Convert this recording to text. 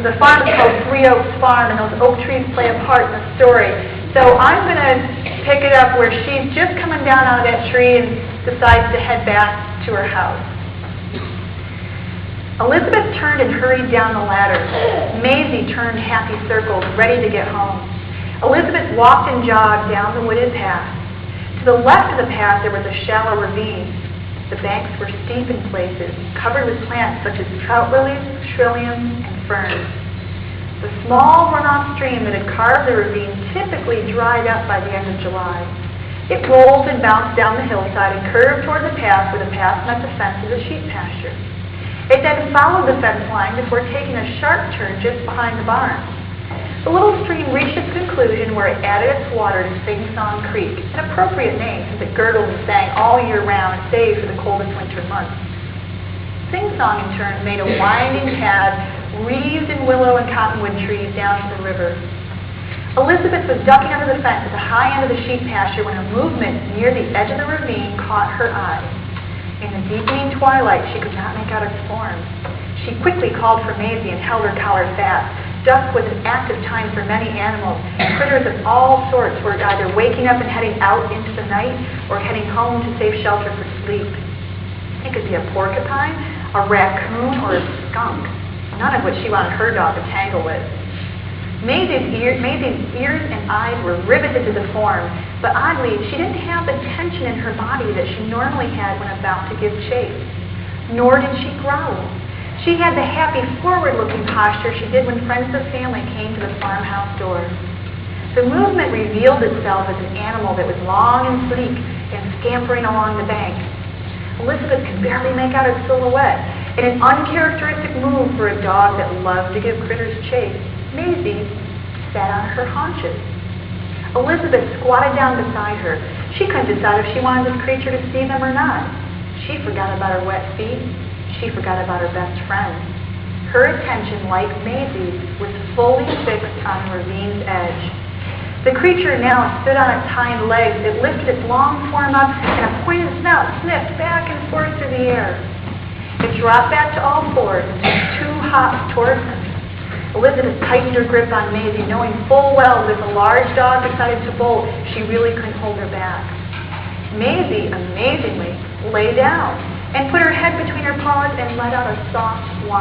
the farm is called Three Oaks Farm, and those oak trees play a part in the story. So I'm going to pick it up where she's just coming down out of that tree and decides to head back to her house. Elizabeth turned and hurried down the ladder. Maisie turned happy circles, ready to get home. Elizabeth walked and jogged down the wooded path. To the left of the path there was a shallow ravine. The banks were steep in places, covered with plants such as trout lilies, trilliums, and ferns. The small runoff stream that had carved the ravine typically dried up by the end of July. It rolled and bounced down the hillside and curved toward the path where the path met the fence of the sheep pasture. It then followed the fence line before taking a sharp turn just behind the barn. The little stream reached its conclusion where it added its water to Sing Song Creek, an appropriate name since it gurgled and sang all year round, save for the coldest winter months. Sing Song, in turn, made a winding path wreathed in willow and cottonwood trees down to the river. Elizabeth was ducking under the fence at the high end of the sheep pasture when a movement near the edge of the ravine caught her eye. In the deepening twilight, she could not make out its form. She quickly called for Maisie and held her collar fast. Dusk was an active time for many animals. Critters of all sorts were either waking up and heading out into the night or heading home to safe shelter for sleep. It could be a porcupine, a raccoon, or a skunk, none of which she wanted her dog to tangle with. Maisie's ears and eyes were riveted to the form, but oddly, she didn't have the tension in her body that she normally had when about to give chase. Nor did she growl. She had the happy, forward-looking posture she did when friends of the family came to the farmhouse door. The movement revealed itself as an animal that was long and sleek and scampering along the bank. Elizabeth could barely make out its silhouette. In an uncharacteristic move for a dog that loved to give critters chase, Maisie sat on her haunches. Elizabeth squatted down beside her. She couldn't decide if she wanted this creature to see them or not. She forgot about her wet feet. She forgot about her best friend. Her attention, like Maisie's, was fully fixed on the ravine's edge. The creature now stood on its hind legs. It lifted its long form up and a pointed snout sniffed back and forth through the air. It dropped back to all fours and took 2 hops towards her. Elizabeth tightened her grip on Maisie, knowing full well that if a large dog decided to bolt, she really couldn't hold her back. Maisie, amazingly, lay down and put her head between her paws and let out a soft whine.